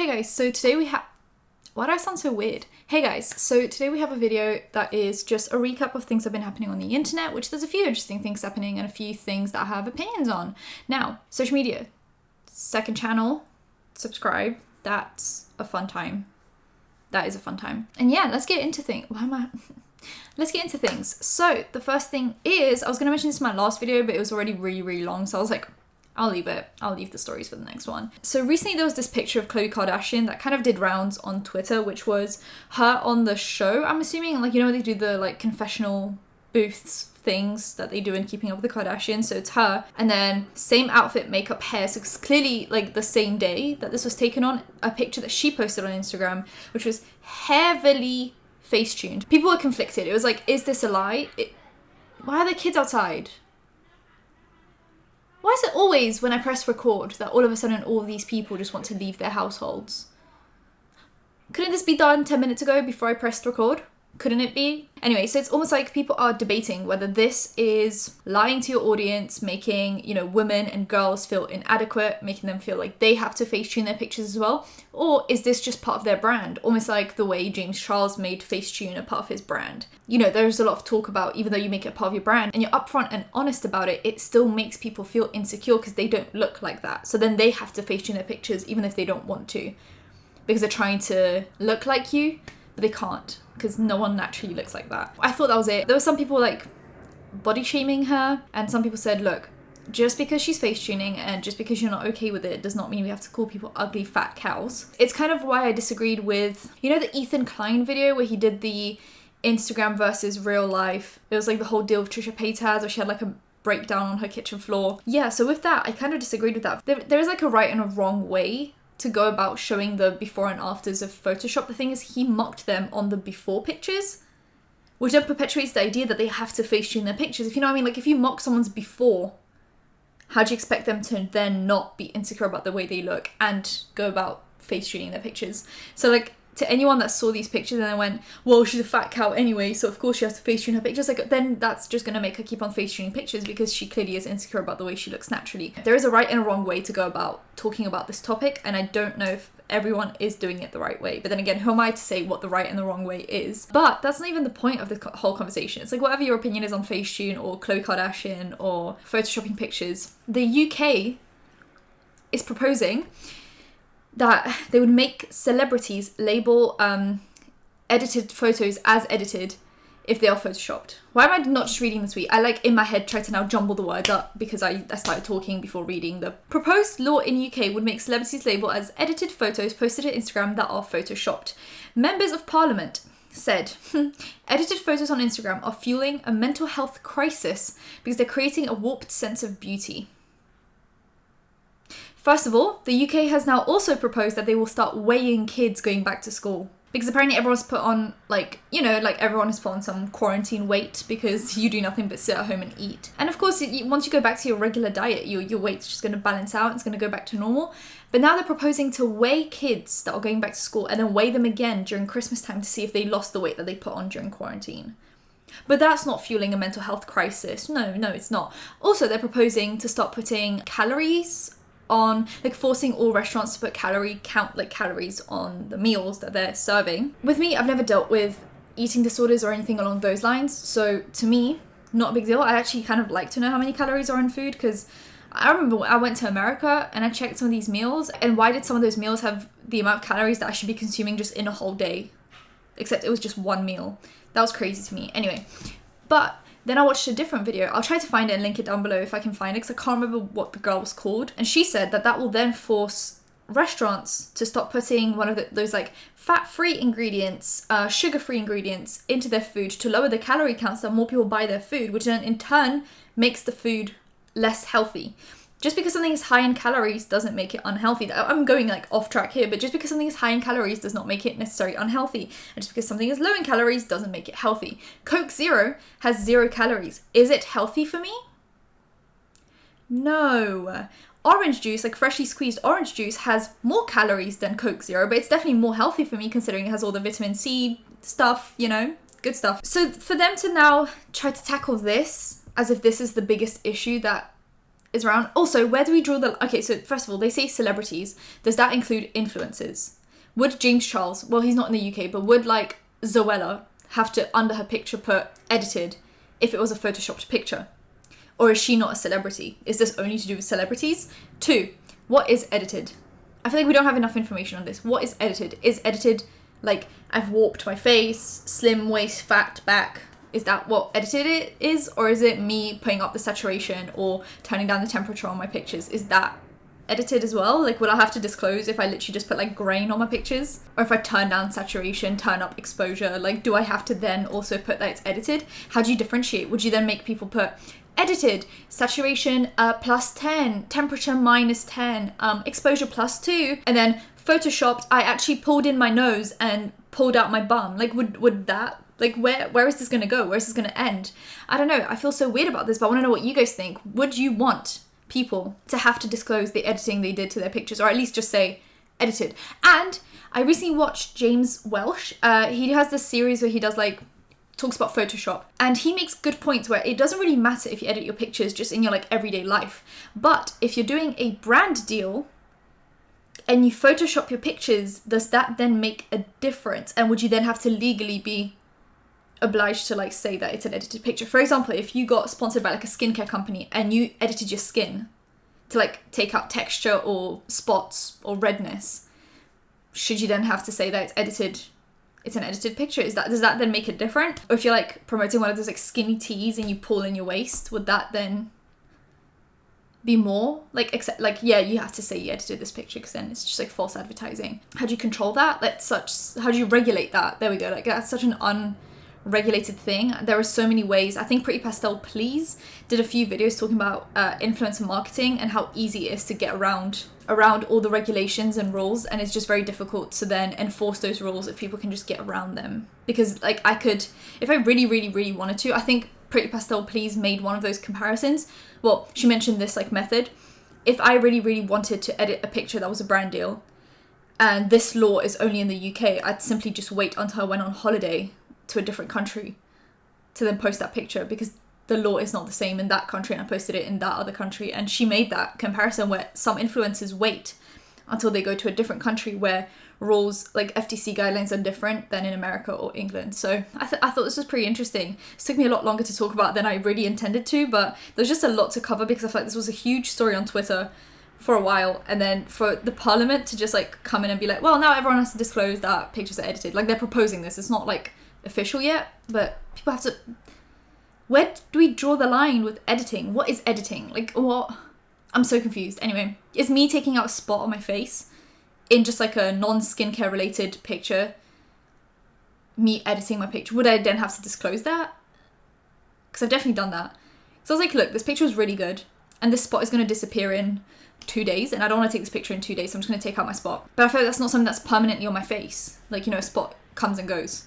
guys, so today we have... Why do I sound so weird? Hey guys, so today we have a video that is just a recap of things that have been happening on the internet, which there's a few interesting things happening and a few things that I have opinions on. Now, social media. Second channel, subscribe. That's a fun time. That is a fun time. And yeah, let's get into things. Let's get into things. So the first thing is, I was going to mention this in my last video, but it was already really long. So I was like, I'll leave it. I'll leave the stories for the next one. So recently there was this picture of Khloe Kardashian that kind of did rounds on Twitter, which was her on the show. I'm assuming, like, you know, they do the like confessional booths things that they do in Keeping Up with the Kardashians. So it's her, and then same outfit, makeup, hair. So it's clearly like the same day that this was taken on, a picture that she posted on Instagram, which was heavily face-tuned. People were conflicted. It was like, is this a lie? Why are there kids outside? Why is it always when I press record that all of a sudden all of these people just want to leave their households? Couldn't this be done 10 minutes ago before I pressed record? Couldn't it be? Anyway, so it's almost like people are debating whether this is lying to your audience, making, you know, women and girls feel inadequate, making them feel like they have to Facetune their pictures as well, or is this just part of their brand? Almost like the way James Charles made Facetune a part of his brand. You know, there's a lot of talk about, even though you make it part of your brand and you're upfront and honest about it, it still makes people feel insecure because they don't look like that. So then they have to Facetune their pictures even if they don't want to, because they're trying to look like you, but they can't, because no one naturally looks like that. I thought that was it. There were some people like body shaming her, and some people said, look, just because she's face tuning and just because you're not okay with it does not mean we have to call people ugly fat cows. It's kind of why I disagreed with, you know, the Ethan Klein video where he did the Instagram versus real life. It was like the whole deal with Trisha Paytas, where she had like a breakdown on her kitchen floor. Yeah, so with that, I kind of disagreed with that. There is like a right and a wrong way to go about showing the before and afters of Photoshop. The thing is, he mocked them on the before pictures, which then perpetuates the idea that they have to Facetune their pictures. If you know what I mean? Like, if you mock someone's before, how do you expect them to then not be insecure about the way they look and go about Facetuning their pictures? So, like, to anyone that saw these pictures and then went, well, she's a fat cow anyway, so of course she has to Facetune her pictures, like, then that's just going to make her keep on Facetuning pictures because she clearly is insecure about the way she looks naturally. There is a right and a wrong way to go about talking about this topic, and I don't know if everyone is doing it the right way. But then again, who am I to say what the right and the wrong way is? But that's not even the point of the whole conversation. It's like, whatever your opinion is on Facetune or Khloe Kardashian or photoshopping pictures, the UK is proposing that they would make celebrities label edited photos as edited if they are photoshopped. Why am I not just reading the tweet? I, like, in my head try to now jumble the words up because I started talking before reading. The proposed law in UK would make celebrities label as edited photos posted to Instagram that are photoshopped. Members of Parliament said, edited photos on Instagram are fueling a mental health crisis because they're creating a warped sense of beauty. First of all, the UK has now also proposed that they will start weighing kids going back to school. Because apparently everyone's put on, like, you know, like everyone has put on some quarantine weight because you do nothing but sit at home and eat. And of course, once you go back to your regular diet, your weight's just going to balance out. It's going to go back to normal. But now they're proposing to weigh kids that are going back to school and then weigh them again during Christmas time to see if they lost the weight that they put on during quarantine. But that's not fueling a mental health crisis. No, it's not. Also, they're proposing to start putting calories on, like, forcing all restaurants to put calories on the meals that they're serving. With me, I've never dealt with eating disorders or anything along those lines, so to me, not a big deal. I actually kind of like to know how many calories are in food, because I remember I went to America and I checked some of these meals, and why did some of those meals have the amount of calories that I should be consuming just in a whole day? Except it was just one meal. That was crazy to me. Anyway, but then I watched a different video. I'll try to find it and link it down below if I can find it, because I can't remember what the girl was called. And she said that will then force restaurants to stop putting one of those like fat-free ingredients, sugar-free ingredients into their food to lower the calorie counts so more people buy their food, which then in turn makes the food less healthy. Just because something is high in calories doesn't make it unhealthy. I'm going like off track here, but just because something is high in calories does not make it necessarily unhealthy. And just because something is low in calories doesn't make it healthy. Coke Zero has 0 calories. Is it healthy for me? No. Orange juice, like freshly squeezed orange juice, has more calories than Coke Zero, but it's definitely more healthy for me considering it has all the vitamin C stuff, you know, good stuff. So for them to now try to tackle this as if this is the biggest issue that is around. Also, where do we draw the... Okay, so first of all, they say celebrities. Does that include influencers? Would James Charles, well, he's not in the UK, but would like Zoella have to, under her picture, put edited if it was a photoshopped picture? Or is she not a celebrity? Is this only to do with celebrities? 2, what is edited? I feel like we don't have enough information on this. What is edited? Is edited like I've warped my face, slim waist, fat back? Is that what edited it is? Or is it me putting up the saturation or turning down the temperature on my pictures? Is that edited as well? Like, would I have to disclose if I literally just put like grain on my pictures? Or if I turn down saturation, turn up exposure, like do I have to then also put that it's edited? How do you differentiate? Would you then make people put edited, saturation +10, temperature -10, exposure +2, and then photoshopped, I actually pulled in my nose and pulled out my bum? Like, would that, like, where is this gonna go? Where is this gonna end? I don't know. I feel so weird about this, but I want to know what you guys think. Would you want people to have to disclose the editing they did to their pictures, or at least just say edited? And I recently watched James Welsh. He has this series where he does like talks about Photoshop, and he makes good points where it doesn't really matter if you edit your pictures just in your like everyday life, but if you're doing a brand deal and you Photoshop your pictures, does that then make a difference? And would you then have to legally be obliged to like say that it's an edited picture? For example, if you got sponsored by like a skincare company and you edited your skin to like take out texture or spots or redness, should you then have to say that it's edited? It's an edited picture. Does that then make it different? Or if you're like promoting one of those like skinny teas and you pull in your waist, would that then be more like, except like, yeah, you have to say you edited this picture because then it's just like false advertising. How do you control that? How do you regulate that? There we go. Like, that's such an unregulated thing. There are so many ways. I think Pretty Pastel Please did a few videos talking about influencer marketing and how easy it is to get around all the regulations and rules, and it's just very difficult to then enforce those rules if people can just get around them. Because like, I could, if I really, really, really wanted to, I think Pretty Pastel Please made one of those comparisons. Well, she mentioned this like method. If I really, really wanted to edit a picture that was a brand deal, and this law is only in the UK, I'd simply just wait until I went on holiday to a different country to then post that picture, because the law is not the same in that country and I posted it in that other country. And she made that comparison where some influencers wait until they go to a different country where rules like FTC guidelines are different than in America or England. So I thought this was pretty interesting. It took me a lot longer to talk about than I really intended to, but there's just a lot to cover because I felt like this was a huge story on Twitter for a while, and then for the parliament to just like come in and be like, well, now everyone has to disclose that pictures are edited. Like, they're proposing this. It's not like official yet, but people have to... Where do we draw the line with editing? What is editing? Like, what? I'm so confused. Anyway, is me taking out a spot on my face in just like a non-skincare related picture me editing my picture? Would I then have to disclose that? Because I've definitely done that. So I was like, look, this picture is really good and this spot is going to disappear in 2 days, and I don't want to take this picture in 2 days, so I'm just going to take out my spot. But I feel like that's not something that's permanently on my face. Like, you know, a spot comes and goes.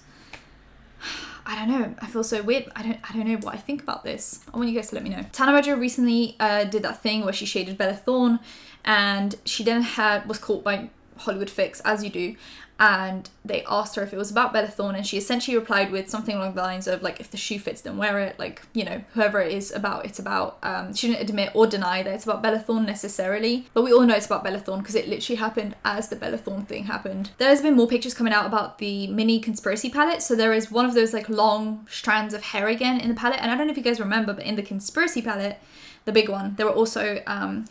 I don't know. I feel so weird. I don't know what I think about this. I want you guys to let me know. Tana recently did that thing where she shaded Bella Thorne, and she then was caught by Hollywood Fix, as you do, and they asked her if it was about Bella Thorne, and she essentially replied with something along the lines of like, if the shoe fits, then wear it. Like, you know, whoever it is about, it's about. She didn't admit or deny that it's about Bella Thorne necessarily, but we all know it's about Bella Thorne because it literally happened as the Bella Thorne thing happened. There's been more pictures coming out about the mini conspiracy palette. So there is one of those like long strands of hair again in the palette, and I don't know if you guys remember, but in the conspiracy palette, the big one, there were also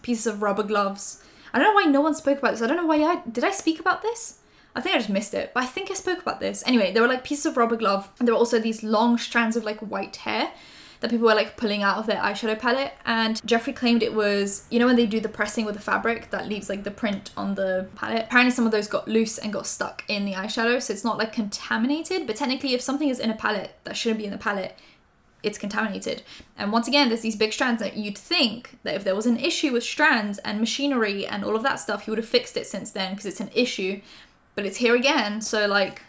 pieces of rubber gloves. I don't know why no one spoke about this. I don't know why did I speak about this? I think I just missed it, but I think I spoke about this. Anyway, there were like pieces of rubber glove, and there were also these long strands of like white hair that people were like pulling out of their eyeshadow palette. And Jeffree claimed it was, you know, when they do the pressing with the fabric that leaves like the print on the palette. Apparently some of those got loose and got stuck in the eyeshadow, so it's not like contaminated, but technically if something is in a palette that shouldn't be in the palette, it's contaminated. And once again, there's these big strands that you'd think that if there was an issue with strands and machinery and all of that stuff, he would have fixed it since then because it's an issue. But it's here again, so like,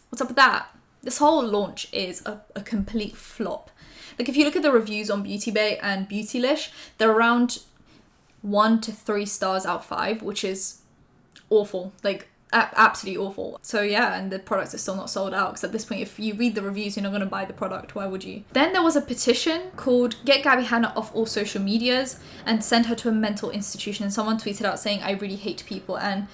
what's up with that? This whole launch is a complete flop. Like, if you look at the reviews on Beauty Bay and Beautylish, they're around 1 to 3 stars out of 5, which is awful. Like, Absolutely awful. So yeah, and the products are still not sold out, because at this point, if you read the reviews, you're not going to buy the product. Why would you? Then there was a petition called Get Gabbie Hanna Off All Social Medias and Send Her to a Mental Institution. And someone tweeted out saying, I really hate people. And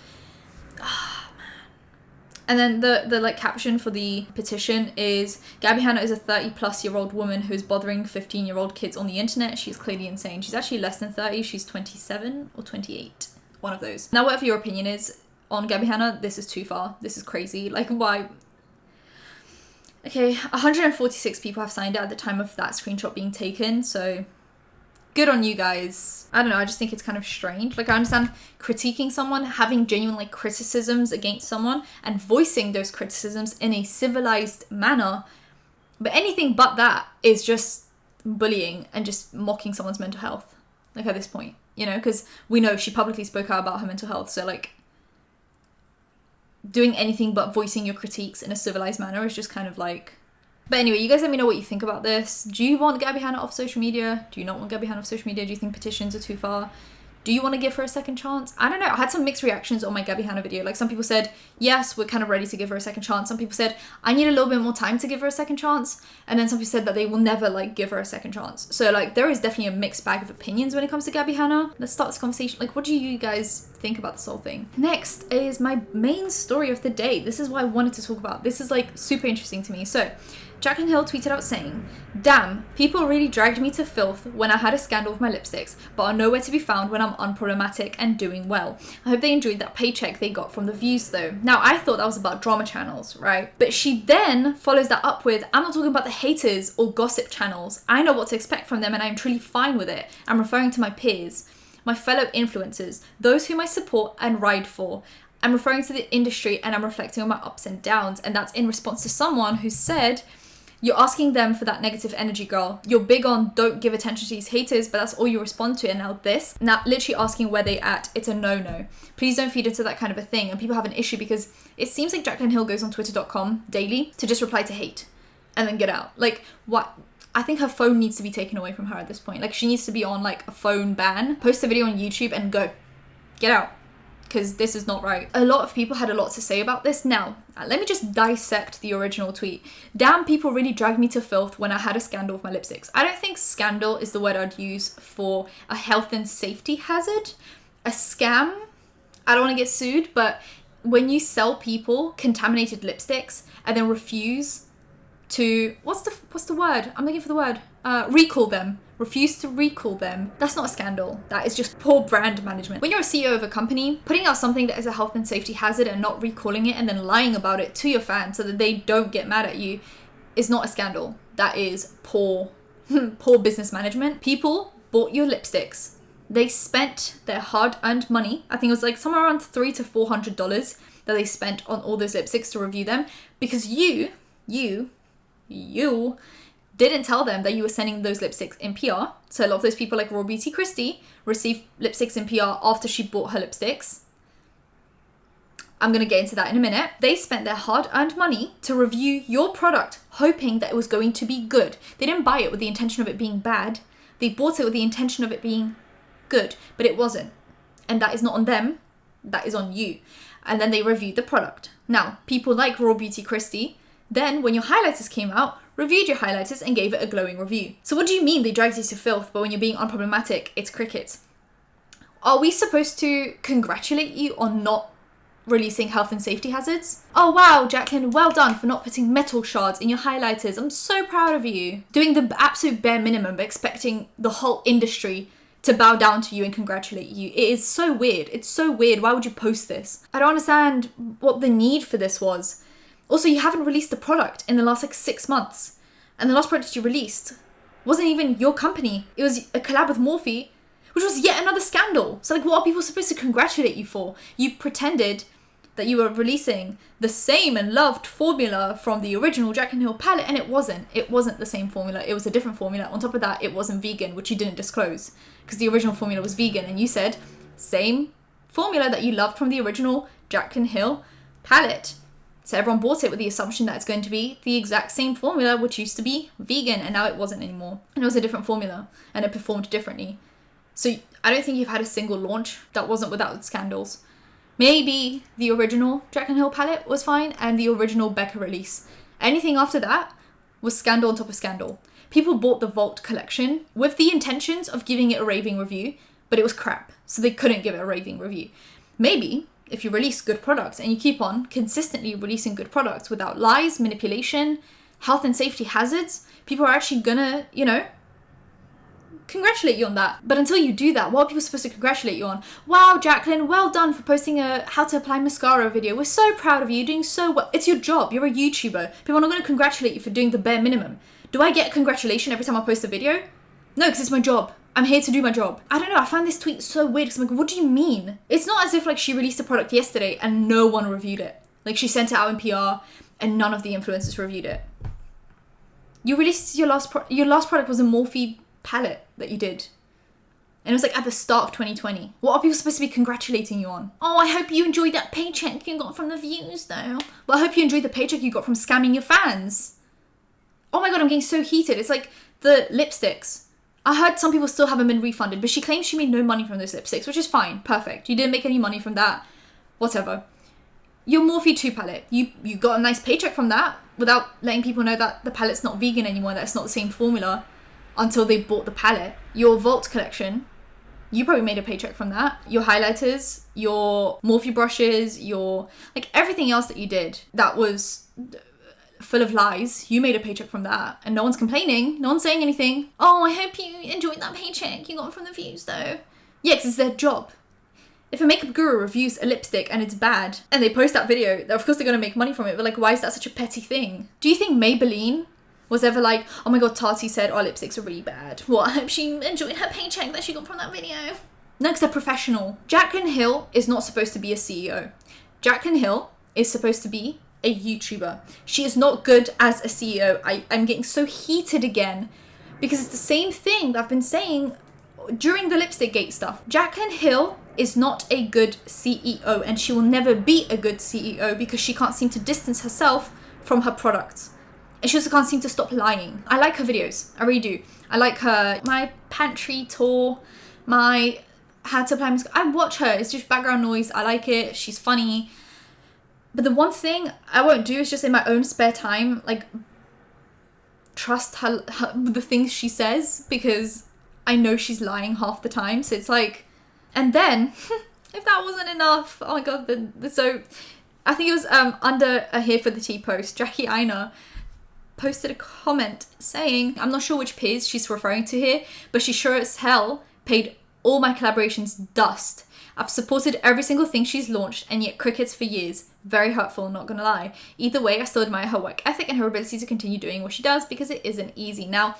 then the like caption for the petition is, Gabbie Hanna is a 30-plus-year-old woman who is bothering 15-year-old kids on the internet. She's clearly insane. She's actually less than 30. She's 27 or 28. One of those. Now, whatever your opinion is on Gabbie Hanna, this is too far. This is crazy. Like, why? Okay, 146 people have signed it at the time of that screenshot being taken, so good on you guys. I don't know, I just think it's kind of strange. Like, I understand critiquing someone, having genuine, like, criticisms against someone, and voicing those criticisms in a civilized manner, but anything but that is just bullying and just mocking someone's mental health, like, at this point, you know, because we know she publicly spoke out about her mental health, so, like, doing anything but voicing your critiques in a civilized manner is just kind of like... But anyway, you guys let me know what you think about this. Do you want Gabbie Hanna off social media? Do you not want Gabbie Hanna off social media? Do you think petitions are too far? Do you want to give her a second chance? I don't know. I had some mixed reactions on my Gabbie Hanna video. Like, some people said, yes, we're kind of ready to give her a second chance. Some people said, I need a little bit more time to give her a second chance. And then some people said that they will never, like, give her a second chance. So, like, there is definitely a mixed bag of opinions when it comes to Gabbie Hanna. Let's start this conversation. Like, what do you guys think about this whole thing? Next is my main story of the day. This is what I wanted to talk about. This is, like, super interesting to me. So, Jaclyn Hill tweeted out saying, damn, people really dragged me to filth when I had a scandal with my lipsticks, but are nowhere to be found when I'm unproblematic and doing well. I hope they enjoyed that paycheck they got from the views though. Now, I thought that was about drama channels, right? But she then follows that up with, I'm not talking about the haters or gossip channels. I know what to expect from them and I'm truly fine with it. I'm referring to my peers, my fellow influencers, those whom I support and ride for. I'm referring to the industry and I'm reflecting on my ups and downs. And that's in response to someone who said, you're asking them for that negative energy, girl. You're big on don't give attention to these haters, but that's all you respond to. And now this, now literally asking where they at, it's a no-no. Please don't feed into that kind of a thing. And people have an issue because it seems like Jaclyn Hill goes on twitter.com daily to just reply to hate and then get out. Like, what? I think her phone needs to be taken away from her at this point. Like, she needs to be on like a phone ban, post a video on YouTube and go, get out. Because this is not right. A lot of people had a lot to say about this. Now, let me just dissect the original tweet. Damn, people really dragged me to filth when I had a scandal with my lipsticks. I don't think scandal is the word I'd use for a health and safety hazard. A scam, I don't want to get sued, but when you sell people contaminated lipsticks and then refuse to, what's the word? I'm looking for the word. Recall them. Refuse to recall them. That's not a scandal. That is just poor brand management. When you're a CEO of a company, putting out something that is a health and safety hazard and not recalling it and then lying about it to your fans so that they don't get mad at you is not a scandal. That is poor business management. People bought your lipsticks. They spent their hard-earned money. I think it was like somewhere around $300 to $400 that they spent on all those lipsticks to review them because you didn't tell them that you were sending those lipsticks in PR. So a lot of those people like Raw Beauty Christie received lipsticks in PR after she bought her lipsticks. I'm going to get into that in a minute. They spent their hard-earned money to review your product, hoping that it was going to be good. They didn't buy it with the intention of it being bad. They bought it with the intention of it being good, but it wasn't. And that is not on them. That is on you. And then they reviewed the product. Now, people like Raw Beauty Christie, then when your highlighters came out, reviewed your highlighters and gave it a glowing review. So what do you mean they dragged you to filth, but when you're being unproblematic, it's crickets? Are we supposed to congratulate you on not releasing health and safety hazards? Oh wow, Jaclyn, well done for not putting metal shards in your highlighters. I'm so proud of you. Doing the absolute bare minimum, but expecting the whole industry to bow down to you and congratulate you. It is so weird. It's so weird. Why would you post this? I don't understand what the need for this was. Also, you haven't released the product in the last like 6 months. And the last product you released wasn't even your company. It was a collab with Morphe, which was yet another scandal. So like, what are people supposed to congratulate you for? You pretended that you were releasing the same and loved formula from the original Jaclyn Hill palette, and it wasn't. It wasn't the same formula. It was a different formula. On top of that, it wasn't vegan, which you didn't disclose because the original formula was vegan, and you said same formula that you loved from the original Jaclyn Hill palette. So everyone bought it with the assumption that it's going to be the exact same formula, which used to be vegan, and now it wasn't anymore. And it was a different formula, and it performed differently. So I don't think you've had a single launch that wasn't without scandals. Maybe the original Jaclyn Hill palette was fine and the original Becca release. Anything after that was scandal on top of scandal. People bought the Vault collection with the intentions of giving it a raving review, but it was crap, so they couldn't give it a raving review. Maybe if you release good products and you keep on consistently releasing good products without lies, manipulation, health and safety hazards, people are actually gonna, congratulate you on that. But until you do that, what are people supposed to congratulate you on? Wow, Jaclyn, well done for posting a how to apply mascara video. We're so proud of you. You're doing so well. It's your job. You're a YouTuber. People are not going to congratulate you for doing the bare minimum. Do I get a congratulation every time I post a video? No, because it's my job. I'm here to do my job. I don't know. I find this tweet so weird because I'm like, what do you mean? It's not as if like she released a product yesterday and no one reviewed it. Like she sent it out in PR and none of the influencers reviewed it. You released your last product was a Morphe palette that you did. And it was like at the start of 2020. What are people supposed to be congratulating you on? Oh, I hope you enjoyed that paycheck you got from the views though. Well, I hope you enjoyed the paycheck you got from scamming your fans. Oh my god, I'm getting so heated. It's like the lipsticks. I heard some people still haven't been refunded, but she claims she made no money from those lipsticks, which is fine. Perfect. You didn't make any money from that. Whatever. Your Morphe 2 palette. You got a nice paycheck from that without letting people know that the palette's not vegan anymore, that it's not the same formula until they bought the palette. Your Vault collection, you probably made a paycheck from that. Your highlighters, your Morphe brushes, your like everything else that you did that was full of lies, you made a paycheck from that, and no one's complaining, no one's saying anything. Oh, I hope you enjoyed that paycheck you got from the views though. Yeah, because it's their job. If a makeup guru reviews a lipstick and it's bad and they post that video, of course they're going to make money from it, but like, why is that such a petty thing? Do you think Maybelline was ever like, oh my god, Tati said our lipsticks are really bad. Well, I hope she enjoyed her paycheck that she got from that video. No, because they're professional. Jaclyn Hill is not supposed to be a CEO. Jaclyn Hill is supposed to be a YouTuber. She is not good as a CEO. I'm getting so heated again because it's the same thing that I've been saying during the lipstick gate stuff. Jaclyn Hill is not a good CEO and she will never be a good CEO because she can't seem to distance herself from her products. And she also can't seem to stop lying. I like her videos. I really do. I like her, my pantry tour, my how to apply mascara. I watch her. It's just background noise. I like it. She's funny. But the one thing I won't do is just in my own spare time, like, trust her the things she says because I know she's lying half the time. So it's like, and then if that wasn't enough, oh my god. So I think it was under a Here for the Tea post, Jackie Aina posted a comment saying, I'm not sure which peers she's referring to here, but she sure as hell paid all my collaborations dust. I've supported every single thing she's launched and yet crickets for years. Very hurtful, not gonna lie. Either way, I still admire her work ethic and her ability to continue doing what she does because it isn't easy. Now,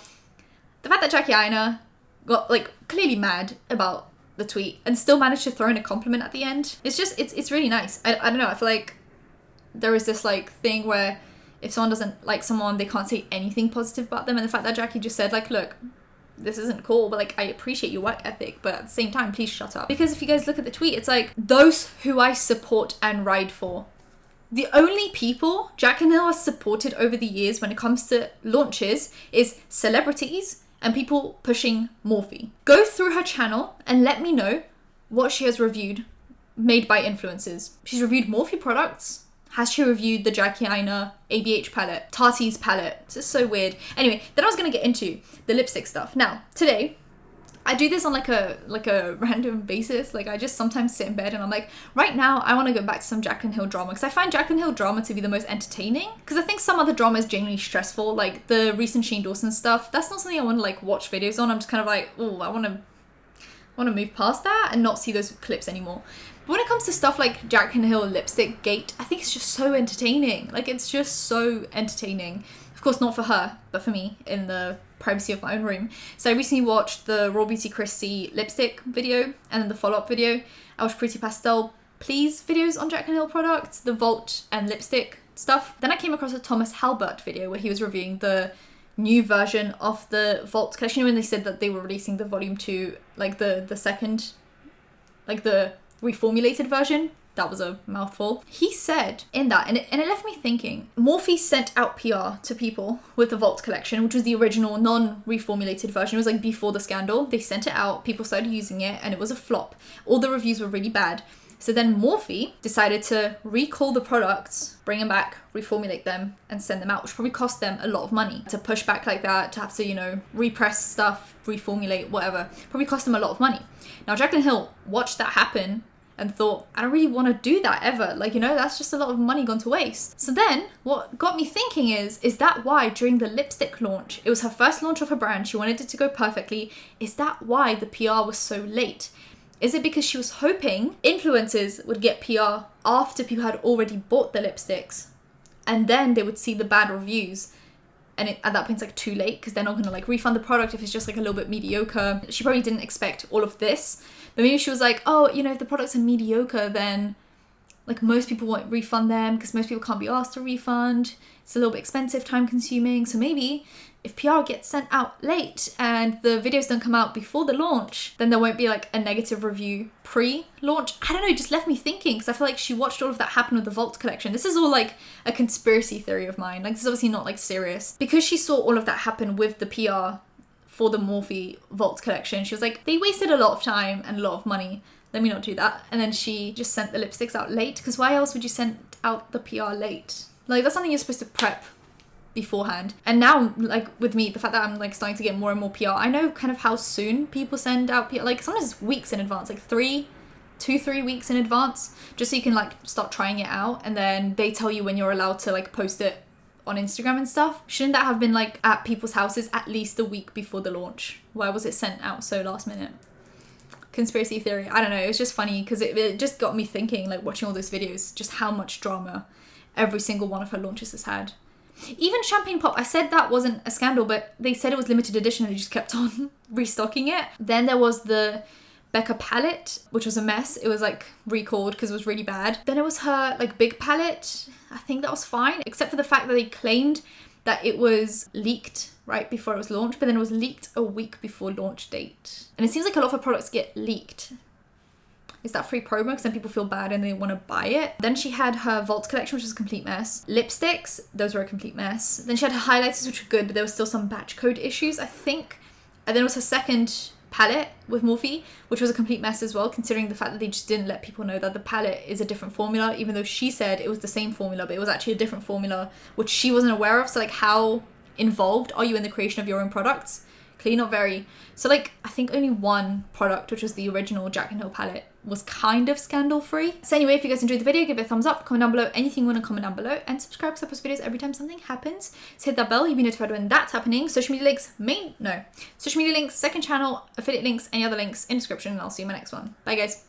the fact that Jackie Aina got like clearly mad about the tweet and still managed to throw in a compliment at the end, it's just, it's really nice. I don't know, I feel like there is this like thing where if someone doesn't like someone, they can't say anything positive about them. And the fact that Jackie just said like, look, this isn't cool, but like I appreciate your work ethic, but at the same time, please shut up. Because if you guys look at the tweet, it's like those who I support and ride for. The only people Jaclyn Hill has supported over the years when it comes to launches is celebrities and people pushing Morphe. Go through her channel and let me know what she has reviewed made by influencers. She's reviewed Morphe products. Has she reviewed the Jackie Aina ABH palette? Tati's palette? This is so weird. Anyway, then I was going to get into the lipstick stuff. Now, today, I do this on like a random basis. Like I just sometimes sit in bed and I'm like, right now I want to go back to some Jaclyn Hill drama because I find Jaclyn Hill drama to be the most entertaining. Because I think some other drama is genuinely stressful. Like the recent Shane Dawson stuff. That's not something I want to like watch videos on. I'm just kind of like, oh, I want to move past that and not see those clips anymore. But when it comes to stuff like Jaclyn Hill lipstick gate, I think it's just so entertaining. Like, it's just so entertaining. Of course, not for her, but for me in the privacy of my own room. So I recently watched the Raw Beauty Chrissy lipstick video and then the follow-up video. I watched Pretty Pastel Please videos on Jaclyn Hill products, the Vault and lipstick stuff. Then I came across a Thomas Halbert video where he was reviewing the new version of the Vault collection. You know, when they said that they were releasing the volume 2, like the second, like the reformulated version. That was a mouthful. He said in that, and it left me thinking, Morphe sent out PR to people with the Vault collection, which was the original non-reformulated version. It was like before the scandal. They sent it out, people started using it, and it was a flop. All the reviews were really bad. So then Morphe decided to recall the products, bring them back, reformulate them, and send them out, which probably cost them a lot of money to push back like that, to have to, you know, repress stuff, reformulate, whatever. Probably cost them a lot of money. Now, Jaclyn Hill watched that happen and thought, I don't really want to do that ever. Like, you know, that's just a lot of money gone to waste. So then what got me thinking is that why during the lipstick launch, it was her first launch of her brand, she wanted it to go perfectly. Is that why the PR was so late? Is it because she was hoping influencers would get PR after people had already bought the lipsticks and then they would see the bad reviews? And at that point it's like too late because they're not going to like refund the product if it's just like a little bit mediocre. She probably didn't expect all of this, but maybe she was like, oh, you know, if the products are mediocre, then like most people won't refund them because most people can't be asked to refund. It's a little bit expensive, time consuming. So maybe if PR gets sent out late and the videos don't come out before the launch, then there won't be like a negative review pre-launch. I don't know, it just left me thinking because I feel like she watched all of that happen with the Vault collection. This is all like a conspiracy theory of mine. Like, this is obviously not like serious. Because she saw all of that happen with the PR for the Morphe Vault collection, she was like, they wasted a lot of time and a lot of money. Let me not do that. And then she just sent the lipsticks out late, because why else would you send out the PR late? Like, that's something you're supposed to prep beforehand. And now, like with me, the fact that I'm like starting to get more and more PR, I know kind of how soon people send out PR. Like sometimes it's weeks in advance, like 3 weeks in advance, just so you can like start trying it out, and then they tell you when you're allowed to like post it on Instagram and stuff. Shouldn't that have been like at people's houses at least a week before the launch? Why was it sent out so last minute? Conspiracy theory. I don't know, it was just funny because it just got me thinking, like watching all those videos, just how much drama every single one of her launches has had. Even Champagne Pop, I said that wasn't a scandal, but they said it was limited edition and they just kept on restocking it. Then there was the Becca palette, which was a mess. It was like recalled because it was really bad. Then it was her like big palette. I think that was fine, except for the fact that they claimed that it was leaked right before it was launched, but then it was leaked a week before launch date. And it seems like a lot of her products get leaked. Is that free promo? Because then people feel bad and they want to buy it. Then she had her Vault collection, which was a complete mess. Lipsticks, those were a complete mess. Then she had her highlighters, which were good, but there was still some batch code issues, I think. And then it was her second palette with Morphe, which was a complete mess as well, considering the fact that they just didn't let people know that the palette is a different formula, even though she said it was the same formula, but it was actually a different formula, which she wasn't aware of. So like, how involved are you in the creation of your own products? Clearly not very. So like, I think only one product, which was the original Jaclyn Hill palette, was kind of scandal free. So anyway, if you guys enjoyed the video, give it a thumbs up, comment down below anything you want to comment down below, and subscribe because I post videos every time something happens. So hit that bell, you'll be notified when that's happening. Social media links, social media links, second channel, affiliate links, any other links in description, and I'll see you in my next one. Bye guys.